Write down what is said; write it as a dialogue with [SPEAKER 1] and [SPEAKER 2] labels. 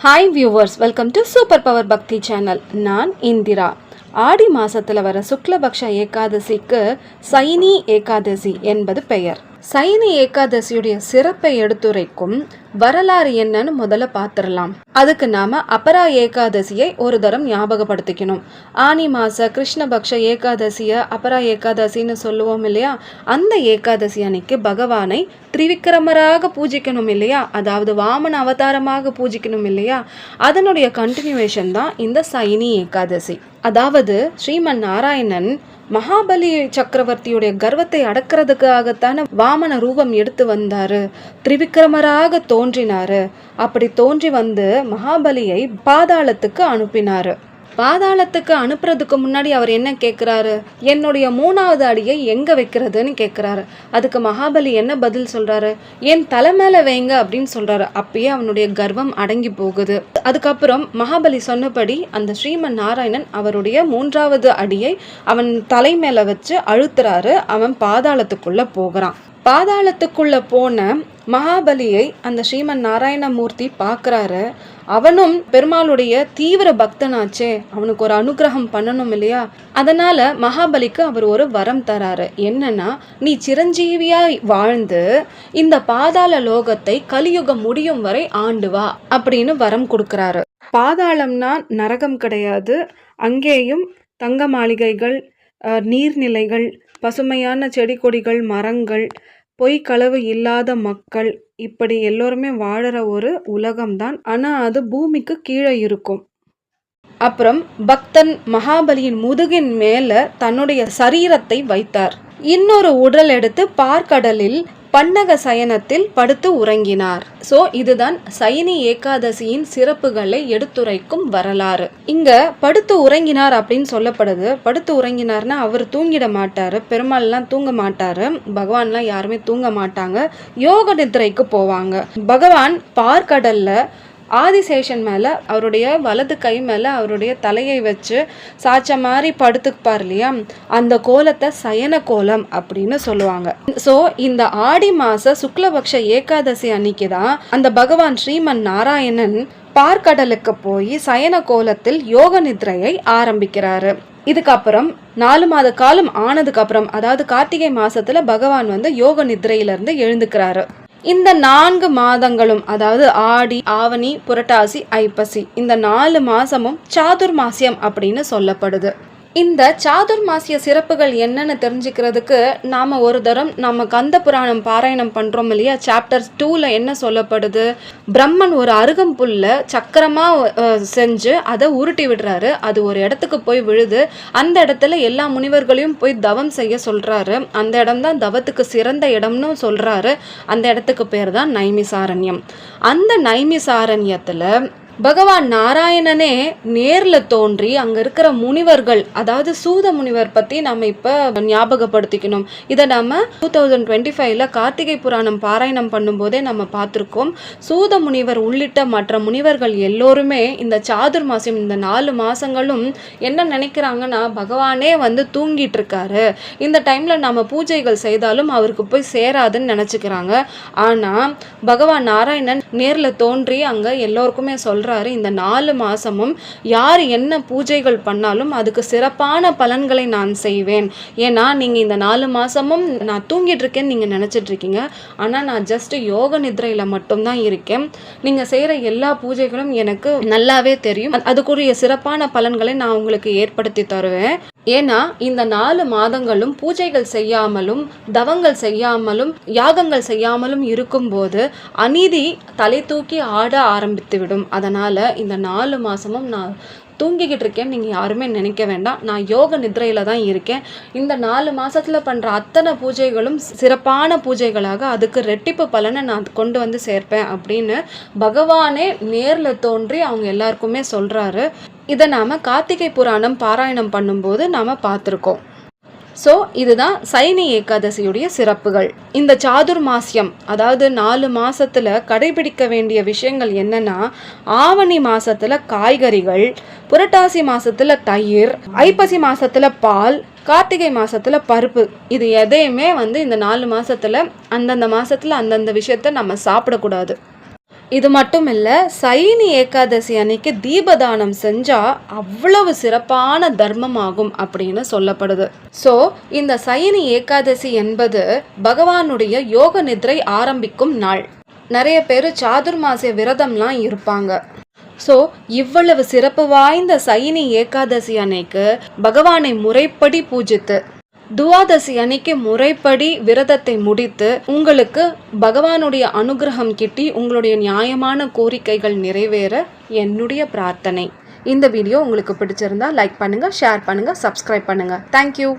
[SPEAKER 1] Hi viewers, welcome to super power பக்தி channel. நான் இந்திரா. ஆடி மாசத்துல வர சுக்லபக்ஷ ஏகாதசிக்கு சைனி ஏகாதசி என்பது பெயர். சைனி ஏகாதசியுடைய சிறப்பை எடுத்துரைக்கும் வரலாறு என்னன்னு முதல்ல பார்த்துடலாம். அதுக்கு நாம அபரா ஏகாதசியை ஒரு தரம் ஞாபகப்படுத்திக்கணும். ஆனி மாச கிருஷ்ணபக்ஷ ஏகாதசிய அபரா ஏகாதசின்னு சொல்லுவோம் இல்லையா? அந்த ஏகாதசி அன்னைக்கு பகவானை திரிவிக்ரமராக பூஜிக்கணும் இல்லையா? அதாவது வாமன அவதாரமாக பூஜிக்கணும் இல்லையா? அதனுடைய கண்டினியூவேஷன் தான் இந்த சைனி ஏகாதசி. அதாவது ஸ்ரீமன் நாராயணன் மகாபலி சக்கரவர்த்தியுடைய கர்வத்தை அடக்கிறதுக்காகத்தான வாமன ரூபம் எடுத்து வந்தாரு, திரிவிக்ரமராக தோன்றினாரு. அப்படி தோன்றி வந்து மகாபலியை பாதாளத்துக்கு அனுப்பினாரு. பாதாளத்துக்கு அனுப்புறதுக்கு முன்னாடி அவர் என்ன கேட்குறாரு? என்னுடைய 3வது அடியை எங்க வைக்கிறதுன்னு கேட்குறாரு. அதுக்கு மகாபலி என்ன பதில் சொல்றாரு? என் தலை மேல வைங்க அப்படின்னு சொல்றாரு. அப்பயே அவனுடைய கர்வம் அடங்கி போகுது. அதுக்கப்புறம் மகாபலி சொன்னபடி அந்த ஸ்ரீமன் நாராயணன் அவருடைய 3வது அடியை அவன் தலை மேல வச்சு அழுத்துறாரு. அவன் பாதாளத்துக்குள்ள போகிறான். பாதாளத்துக்குள்ள போன மகாபலியை அந்த ஸ்ரீமன் நாராயணமூர்த்தி பார்க்குறாரு. அவனும் பெருமாளுடைய தீவிர பக்தனாச்சே, அவனுக்கு ஒரு அனுகிரகம் பண்ணணும் இல்லையா? அதனால மகாபலிக்கு அவர் ஒரு வரம் தராரு. என்னன்னா, நீ சிரஞ்சீவியாய் வாழ்ந்து இந்த பாதாள லோகத்தை கலியுகம் முடியும் வரை ஆண்டு வா அப்படின்னு வரம் கொடுக்கறாரு. பாதாளம்னா நரகம் கிடையாது. அங்கேயும் தங்க மாளிகைகள், நீர்நிலைகள், பசுமையான செடி கொடிகள், மரங்கள், பொய்க்களவு இல்லாத மக்கள், இப்படி எல்லோருமே வாழற ஒரு உலகம்தான். ஆனா அது பூமிக்கு கீழே இருக்கும். அப்புறம் பக்தன் மகாபலியின் முதுகின் மேல தன்னுடைய சரீரத்தை வைத்தார். இன்னொரு உடல் எடுத்து பார்க்கடலில் பன்னக சயனத்தில் படுத்து உறங்கினார். சோ இதுதான் சைனி ஏகாதசியின் சிறப்புகளை எடுத்துரைக்கும் வரலாறு. இங்க படுத்து உறங்கினார் அப்படின்னு சொல்லப்படுது. படுத்து உறங்கினார்னா அவர் தூங்கிட மாட்டாரு. பெருமாள்லாம் தூங்க மாட்டாரு. பகவான்லாம் யாருமே தூங்க மாட்டாங்க. யோக நித்ரைக்கு போவாங்க. பகவான் பார்க்கடல்ல ஆதிசேஷன் மேல அவருடைய வலது கை மேல அவருடைய தலையை வச்சு சாச்ச மாதிரி படுத்துப்பார் இல்லையா? அந்த கோலத்தை சயன கோலம் அப்படின்னு சொல்லுவாங்க. சோ இந்த ஆடி மாச சுக்லபக்ஷ ஏகாதசி அன்னைக்கு தான் அந்த பகவான் ஸ்ரீமன் நாராயணன் பார்க்கடலுக்கு போய் சயன கோலத்தில் யோக நித்ரையை ஆரம்பிக்கிறாரு. இதுக்கப்புறம் 4 மாத காலம் ஆனதுக்கு அப்புறம், அதாவது கார்த்திகை மாசத்துல பகவான் வந்து யோக நித்ரையிலிருந்து எழுந்துக்கிறாரு. இந்த 4 மாதங்களும், அதாவது ஆடி, ஆவணி, புரட்டாசி, ஐப்பசி, இந்த 4 மாசமும் சாதுர்மாசியம் அப்படின்னு சொல்லப்படுது. இந்த சாதுர்மாசிய சிறப்புகள் என்னன்னு தெரிஞ்சுக்கிறதுக்கு நாம ஒரு தரம் நம்ம கந்த புராணம் பாராயணம் பண்றோம் இல்லையா? சாப்டர் 2ல என்ன சொல்லப்படுது? பிரம்மன் ஒரு அருகம்புல்ல சக்கரமா செஞ்சு அதை உருட்டி விடுறாரு. அது ஒரு இடத்துக்கு போய் விழுது. அந்த இடத்துல எல்லா முனிவர்களையும் போய் தவம் செய்ய சொல்றாரு. அந்த இடம் தான் தவத்துக்கு சிறந்த இடம்னு சொல்றாரு. அந்த இடத்துக்கு பேர் தான் நைமிசாரண்யம். அந்த நைமிசாரண்யத்துல பகவான் நாராயணனே நேர்ல தோன்றி அங்க இருக்கிற முனிவர்கள், அதாவது சூத முனிவர் பத்தி நம்ம இப்ப ஞாபகப்படுத்திக்கணும். இதை நம்ம 2025ல கார்த்திகை புராணம் பாராயணம் பண்ணும் போதே நம்ம பார்த்திருக்கோம். சூத முனிவர் உள்ளிட்ட மற்ற முனிவர்கள் எல்லோருமே இந்த சாதுர்மாசியம், இந்த 4 மாசங்களும் என்ன நினைக்கிறாங்கன்னா, பகவானே வந்து தூங்கிட்டு இருக்காரு, இந்த டைம்ல நம்ம பூஜைகள் செய்தாலும் அவருக்கு போய் சேராதுன்னு நினைச்சுக்கிறாங்க. ஆனா பகவான் நாராயணன் நேர்ல தோன்றி அங்க எல்லோருக்குமே இந்த 4 மாசமும் யார் என்ன பூஜைகள் பண்ணாலும் அதுக்கு சிறப்பான பலன்களை நான் செய்வேன். ஏன்னா நீங்க இந்த 4 மாசமும் நான் தூங்கிட்டு இருக்கேன்னு நீங்க நினைச்சிட்டு இருக்கீங்க. ஆனா நான் ஜஸ்ட் யோக நித்ரையில மட்டும்தான் இருக்கேன். நீங்க செய்யற எல்லா பூஜைகளும் எனக்கு நல்லாவே தெரியும். அதுக்குரிய சிறப்பான பலன்களை நான் உங்களுக்கு ஏற்படுத்தி தருவேன். ஏன்னா இந்த 4 மாதங்களும் பூஜைகள் செய்யாமலும் தவங்கள் செய்யாமலும் யாகங்கள் செய்யாமலும் இருக்கும்போது அநீதி தலை தூக்கி ஆட ஆரம்பித்து விடும். அதனால இந்த 4 மாசமும் நான் தூங்கிக்கிட்டு இருக்கேன் நீங்க யாருமே நினைக்க வேண்டாம். நான் யோக நித்ரையில தான் இருக்கேன். இந்த 4 மாசத்துல பண்ற அத்தனை பூஜைகளும் சிறப்பான பூஜைகளாக அதுக்கு ரெட்டிப்பு பலனை நான் கொண்டு வந்து சேர்ப்பேன் அப்படின்னு பகவானே நேர்ல தோன்றி அவங்க எல்லாருக்குமே சொல்றாரு. இதை நாம கார்த்திகை புராணம் பாராயணம் பண்ணும்போது நாம பார்த்துருக்கோம். ஸோ இதுதான் சைனி ஏகாதசியுடைய சிறப்புகள். இந்த சாதுர்மாசியம், அதாவது 4 மாசத்துல கடைபிடிக்க வேண்டிய விஷயங்கள் என்னன்னா, ஆவணி மாசத்துல காய்கறிகள், புரட்டாசி மாசத்துல தயிர், ஐப்பசி மாசத்துல பால், கார்த்திகை மாசத்துல பருப்பு, இது எதையுமே வந்து இந்த 4 மாசத்துல அந்தந்த மாசத்துல அந்தந்த விஷயத்த நம்ம சாப்பிடக்கூடாது. இது மட்டும் இல்லை, சைனி ஏகாதசி அன்னைக்கு தீபதானம் செஞ்சால் அவ்வளவு சிறப்பான தர்மமாகும் அப்படின்னு சொல்லப்படுது. ஸோ இந்த சைனி ஏகாதசி என்பது பகவானுடைய யோக நித்ரை ஆரம்பிக்கும் நாள். நிறைய பேர் சாதுர்மாசிய விரதம்லாம் இருப்பாங்க. ஸோ இவ்வளவு சிறப்பு வாய்ந்த சைனி ஏகாதசி அன்னைக்கு பகவானை முறைப்படி பூஜித்து துவாதசி அன்னைக்கு முறைப்படி விரதத்தை முடித்து உங்களுக்கு பகவானுடைய அனுகிரகம் கிட்டி உங்களுடைய நியாயமான கோரிக்கைகள் நிறைவேற என்னுடைய பிரார்த்தனை. இந்த வீடியோ உங்களுக்கு பிடிச்சிருந்தா லைக் பண்ணுங்க, ஷேர் பண்ணுங்க, சப்ஸ்கிரைப் பண்ணுங்க. தேங்க்யூ.